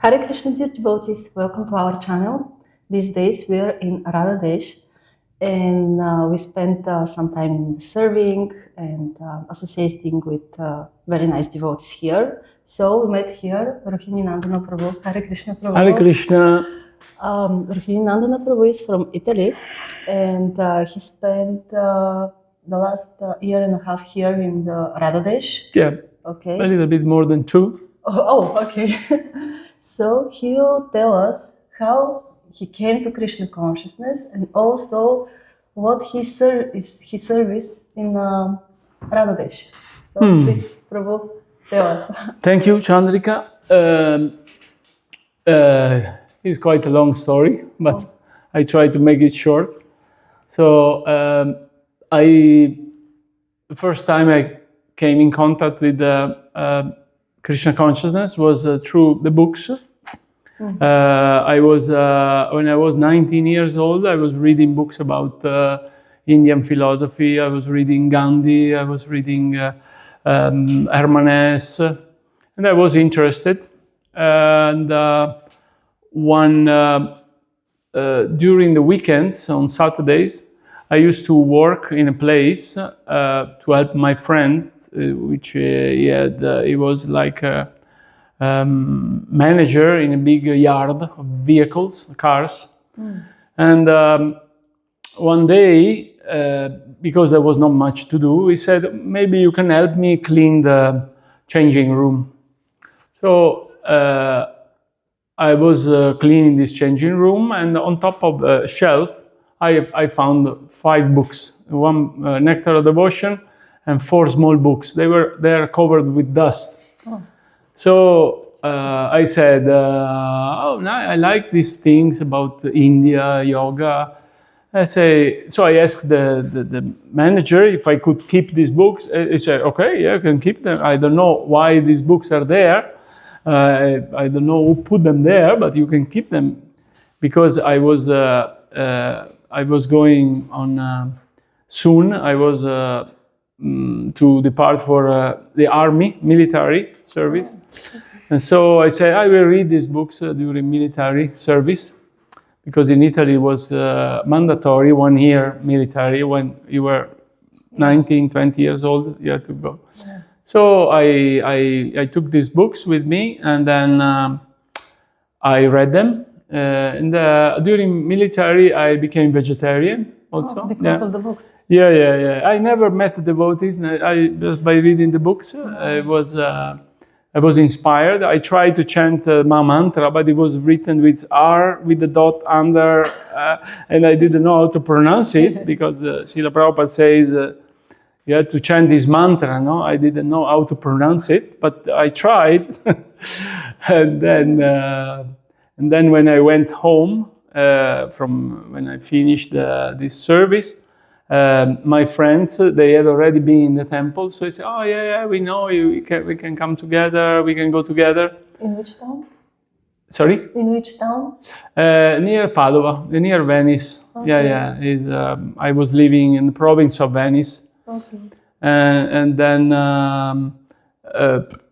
Hare Krishna, dear devotees, welcome to our channel. These days we are in Radhadesh, and we spent some time serving and associating with very nice devotees here. So we met here Rohininandana Prabhu. Hare Krishna Prabhu. Hare Krishna. Rohininandana Prabhu is from Italy, and he spent the last year and a half here in the Radhadesh. Yeah, okay. A little bit more than 2. Oh, okay. So he will tell us how he came to Krishna consciousness and also what his service in Radhadesh. So please, Prabhu, tell us. Thank you, Chandrika. It's quite a long story, but I try to make it short. So the first time I came in contact with Krishna consciousness was through the books. I was when I was 19 years old, I was reading books about Indian philosophy. I was reading Gandhi. I was reading Hermann Hesse, and I was interested. And during the weekends on Saturdays, I used to work in a place to help my friend, which he was like a manager in a big yard of vehicles, cars. And one day, because there was not much to do, he said, maybe you can help me clean the changing room. So I was cleaning this changing room, and on top of a shelf, I found 5 books, one Nectar of Devotion and 4 small books. They are covered with dust. So I said, I like these things about India, yoga. So I asked the manager if I could keep these books. He said, okay, yeah, I can keep them. I don't know why these books are there. I don't know who put them there, but you can keep them, because I was going on soon. I was to depart for the army, military service. And so I said, I will read these books during military service, because in Italy it was mandatory 1 year military. When you were 19, 20 years old, you had to go. Yeah. So I took these books with me, and then I read them. During military, I became vegetarian also. Because of the books? Yeah. I never met devotees. Just by reading the books, I was inspired. I tried to chant my mantra, but it was written with R, with the dot under, and I didn't know how to pronounce it, because Srila Prabhupada says you had to chant this mantra, no? I didn't know how to pronounce it, but I tried. And then when I went home, from when I finished this service, my friends, they had already been in the temple. So I said, oh yeah, we know we can come together, we can go together. In which town? Sorry? In which town? Near Padova, near Venice. Okay. Yeah. I was living in the province of Venice. Okay. And then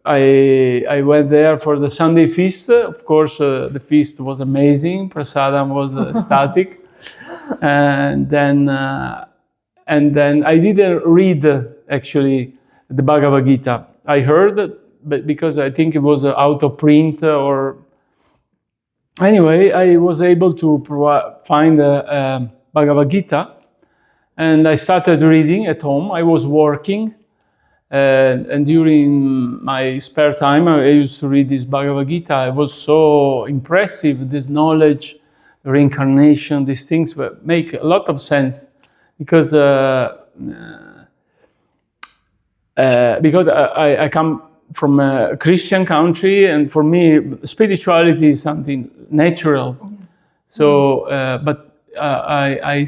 I went there for the Sunday feast. Of course, the feast was amazing. Prasadam was ecstatic. And then I didn't read actually the Bhagavad Gita. I heard it, but because I think it was out of print or anyway, I was able to find the Bhagavad Gita. And I started reading at home. I was working, and during my spare time, I used to read this Bhagavad Gita. It was so impressive, this knowledge, reincarnation, these things make a lot of sense, because I come from a Christian country, and for me, spirituality is something natural. Yes. So, but I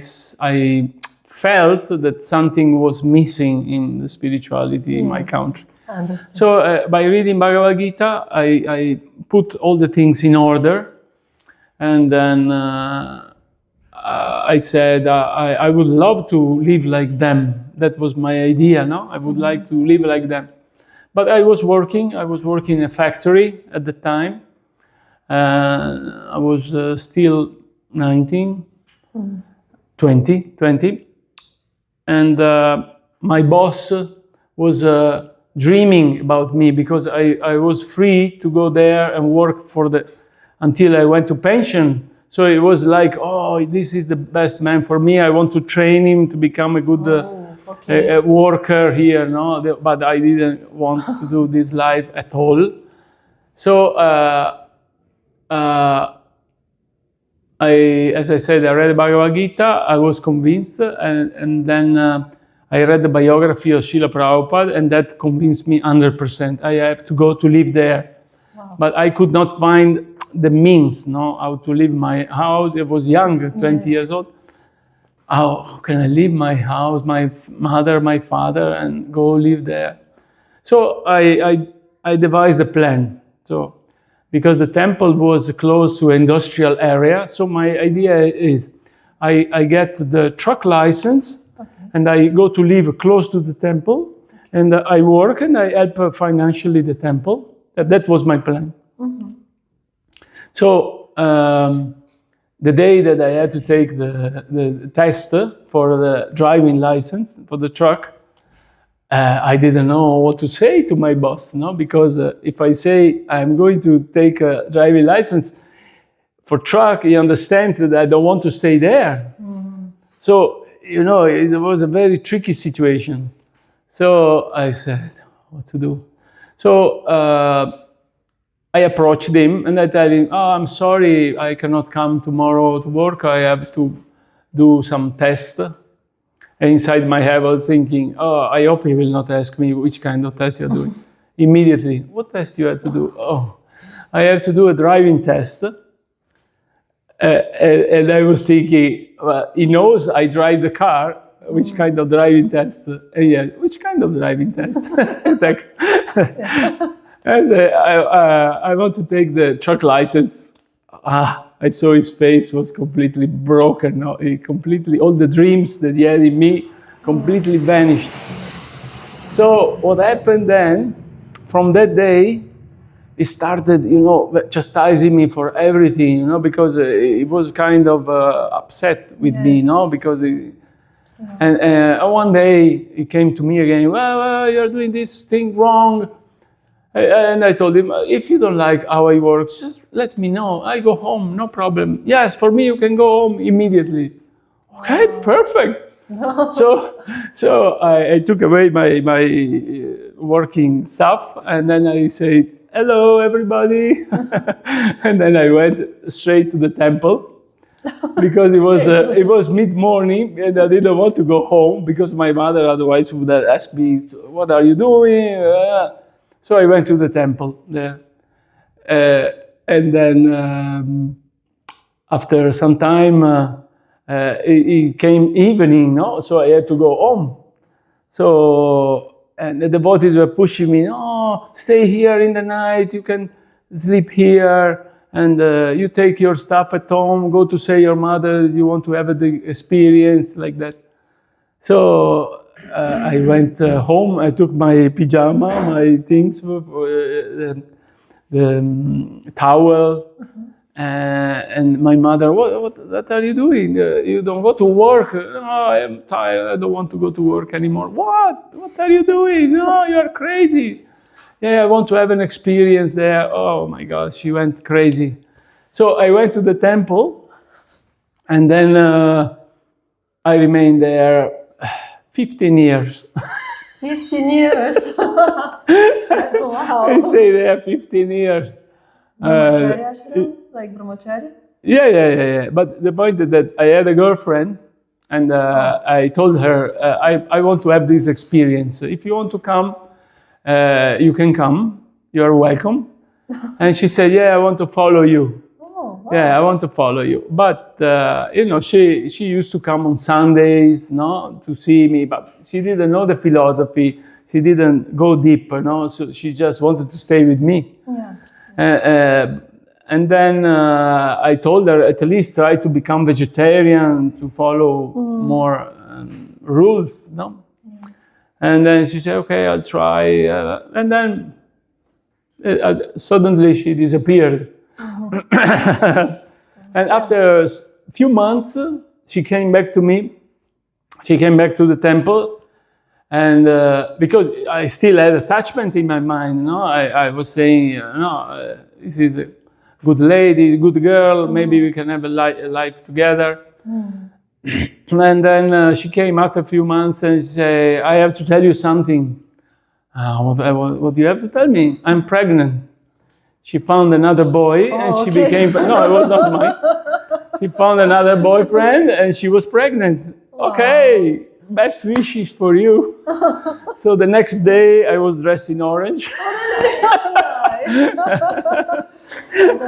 felt that something was missing in the spirituality in my country. So by reading Bhagavad Gita, I put all the things in order, and then I said I would love to live like them. That was my idea, no? I would like to live like them. But I was working in a factory at the time, I was still 19, 20, and my boss was dreaming about me because I was free to go there and work until I went to pension. So it was like, oh, this is the best man for me. I want to train him to become a good a worker here, no? But I didn't want to do this life at all. So as I said, I read the Bhagavad Gita. I was convinced, and then I read the biography of Srila Prabhupada, and that convinced me 100%. I have to go to live there. Wow. But I could not find the means, no, how to leave my house. I was young, 20 years old. How can I leave my house, my mother, my father, and go live there? So I devised a plan. So because the temple was close to an industrial area, so my idea is I get the truck license, and I go to live close to the temple, and I work and I help financially the temple. That was my plan. So the day that I had to take the test for the driving license for the truck, I didn't know what to say to my boss, no? Because if I say I'm going to take a driving license for truck, he understands that I don't want to stay there. So, you know, it was a very tricky situation. So I said, what to do? So I approached him and I tell him, oh, I'm sorry, I cannot come tomorrow to work. I have to do some tests. And inside my head, I was thinking, oh, I hope he will not ask me which kind of test you're doing. Immediately, what test you had to do? Oh, I have to do a driving test. And I was thinking, well, he knows I drive the car. Which kind of driving test? Yeah, which kind of driving test? I want to take the truck license. I saw his face was completely broken. No? All the dreams that he had in me completely vanished. So what happened then, from that day, he started, you know, chastising me for everything, you know, because he was kind of upset with me, you know, because and one day he came to me again, well, you're doing this thing wrong. And I told him, if you don't like how I work, just let me know. I go home, no problem. Yes, for me, you can go home immediately. Okay, perfect. So I took away my working stuff, and then I said, hello, everybody. And then I went straight to the temple. Because it was mid-morning and I didn't want to go home because my mother otherwise would have asked me, what are you doing? So I went to the temple there. And then after some time, it came evening, no? So I had to go home. So, and the devotees were pushing me, oh, stay here in the night, you can sleep here. And you take your stuff at home, go to say your mother you want to have the experience like that. So I went home, I took my pajama, my things, the towel, and my mother, what are you doing? You don't go to work? No, I am tired, I don't want to go to work anymore. What are you doing? No, you're crazy. Yeah, I want to have an experience there. Oh my God, she went crazy. So I went to the temple, and then I remained there 15 years. 15 years? Wow. I stayed there 15 years. Brahmachari ashram? Like brahmachari? Yeah. But the point is that I had a girlfriend, and I told her, I want to have this experience. If you want to come, you can come, you're welcome. And she said, yeah, I want to follow you. Oh, wow. Yeah, I want to follow you. But, you know, she used to come on Sundays, no, to see me, but she didn't know the philosophy. She didn't go deeper, no, so she just wanted to stay with me. Yeah. And then I told her, at least try to become vegetarian, to follow more rules, no? And then she said, okay, I'll try. And then suddenly she disappeared. And after a few months, she came back to me. She came back to the temple. And because I still had attachment in my mind, I was saying, this is a good lady, good girl, maybe we can have a life together. And then she came after a few months and she said, I have to tell you something. What do you have to tell me? I'm pregnant. She found another boy and she became, no, it was not mine. She found another boyfriend and she was pregnant. Wow. Okay, best wishes for you. So the next day I was dressed in orange.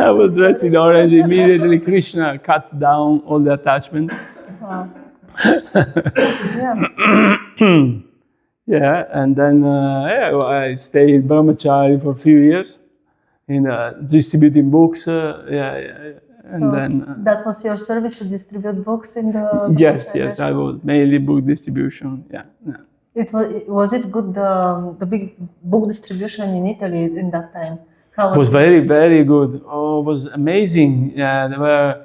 I was dressed in orange. Immediately Krishna cut down all the attachment. Wow. Yeah, and then I stayed brahmachari for a few years in distributing books. And so then that was your service to distribute books in the yes, I was mainly book distribution. Yeah. Was it good the big book distribution in Italy in that time? It was very, very good. Oh, it was amazing. Yeah, they were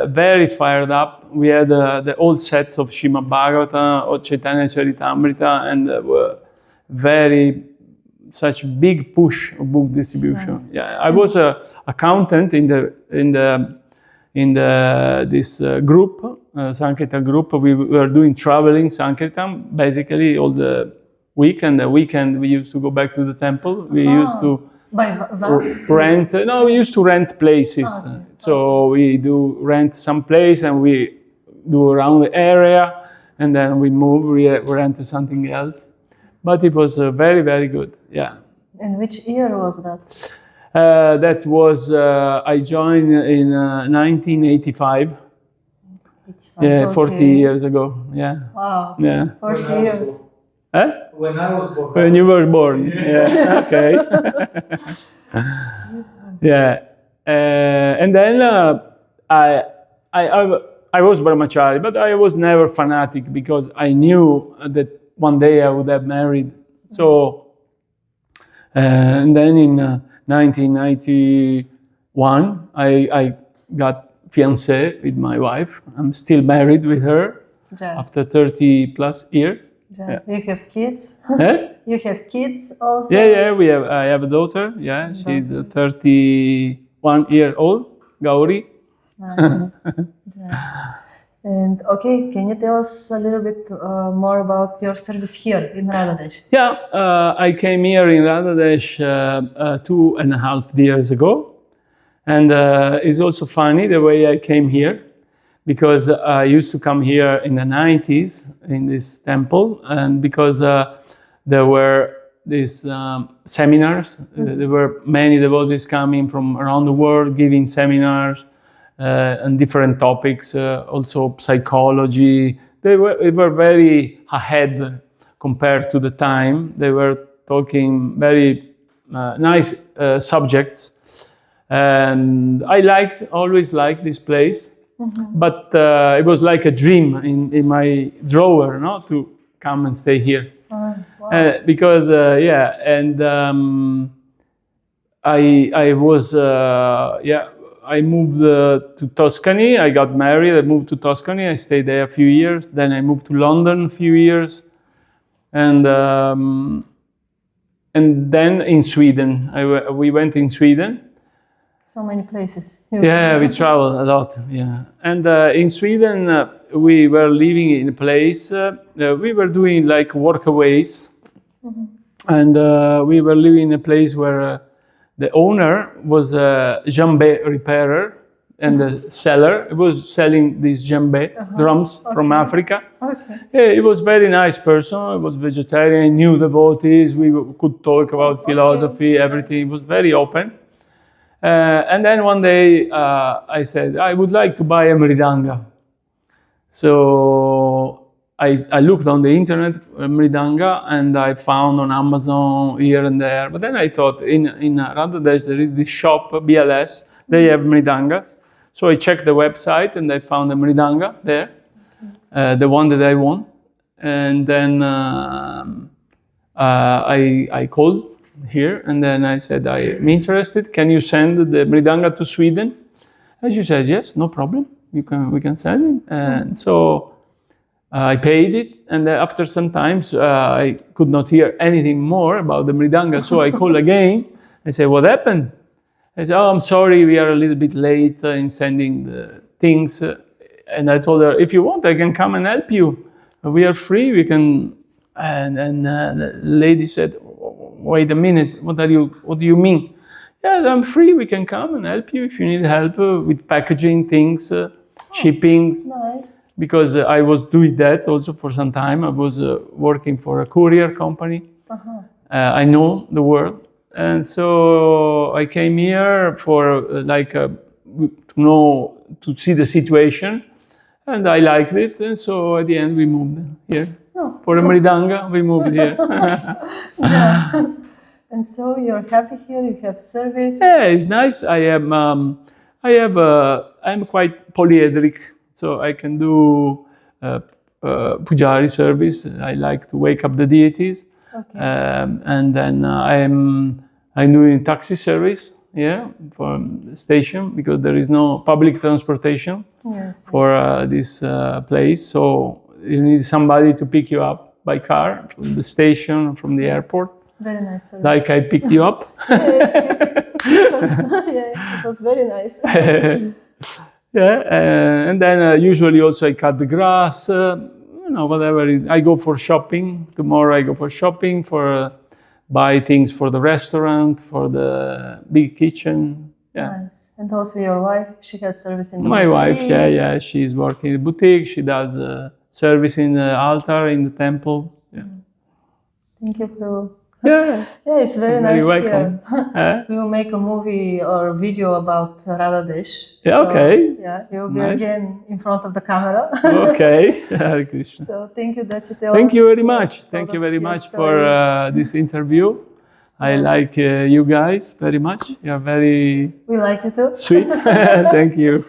very fired up. We had the old sets of Srimad Bhagavatam or Chaitanya Charitamrita, and were such big push of book distribution. Nice. Yeah, I was an accountant in this group, Sankirtan group. We were doing traveling Sankirtan basically all the week, and the weekend we used to go back to the temple. We used to rent. No, we used to rent places. Okay. So we do rent some place and we do around the area, and then we rent something else. But it was very, very good. Yeah. And which year was that? That was I joined in 1985. Yeah, 40 years ago. Yeah. Wow. Yeah. 40 years. Huh? When I was born. When you were born. Yeah. Okay. Yeah. And then I was brahmachari, but I was never fanatic because I knew that one day I would have married. So, and then in 1991, I got fiancé with my wife. I'm still married with her after 30 plus years. Yeah. You have kids? Huh? You have kids also? Yeah, I have a daughter. Yeah, she's 31 year old, Gauri. Nice. Yeah. And okay, can you tell us a little bit more about your service here in Radhadesh? Yeah, I came here in Radhadesh 2.5 years ago. And it's also funny the way I came here, because I used to come here in the 90s in this temple, and because there were these seminars, there were many devotees coming from around the world giving seminars on different topics, also psychology. They were very ahead compared to the time. They were talking very nice subjects. And I always liked this place. Mm-hmm. But it was like a dream in my drawer, to come and stay here. Wow. Because I was I moved to Tuscany. I got married. I moved to Tuscany. I stayed there a few years. Then I moved to London a few years, and then in Sweden. We went in Sweden. So many places. Yeah, we traveled a lot. Yeah, and in Sweden we were living in a place. We were doing like workaways, mm-hmm. And we were living in a place where the owner was a djembe repairer, and the seller was selling these djembe drums from Africa. Okay. Yeah, he was a very nice person. He was vegetarian. Knew devotees. We could talk about philosophy, everything. It was very open. And then one day I said, I would like to buy a mridanga. So I looked on the internet, mridanga, and I found on Amazon here and there. But then I thought in Radhadesh there is this shop, BLS, they have mridangas. So I checked the website and I found a mridanga there, the one that I want. And then I called here. And then I said, I'm interested. Can you send the Mridanga to Sweden? And she said, yes, no problem. We can send it. And so I paid it. And after some time, I could not hear anything more about the Mridanga. So I called again. I said, what happened? I said, oh, I'm sorry, we are a little bit late in sending the things. And I told her, if you want, I can come and help you. We are free, we can. And the lady said, wait a minute, what do you mean? Yeah, I'm free, we can come and help you if you need help with packaging things, shippings. Nice. Because I was doing that also for some time. I was working for a courier company. I know the world. And so I came here for to see the situation, and I liked it. And so at the end we moved here. For a Mridanga, we moved here. Yeah. And so you're happy here, you have service? Yeah, it's nice. I'm quite polyedric, so I can do pujari service. I like to wake up the deities. Okay. And then I'm doing taxi service, from the station, because there is no public transportation for this place. So you need somebody to pick you up by car from the station, from the airport. Very nice service. Like I picked you up. Yes, it was very nice. And then usually also I cut the grass, whatever. I go for shopping. Tomorrow I go for shopping, for buy things for the restaurant, for the big kitchen. Yeah. Nice. And also your wife, she has service in the My boutique. wife, she's working in the boutique. She does service in the altar, in the temple. Yeah. Thank you, Prabhu. Yeah. Yeah, it's very Very nice welcome. here. We will make a movie or video about Radhadesh. Yeah, okay. Yeah, you will be again in front of the camera. Okay. Hare Krishna. So thank you that you tell Thank us. you very much. Told Thank you us very your much story. for this interview. I like you guys very much. You are very We like you too. sweet. Thank you.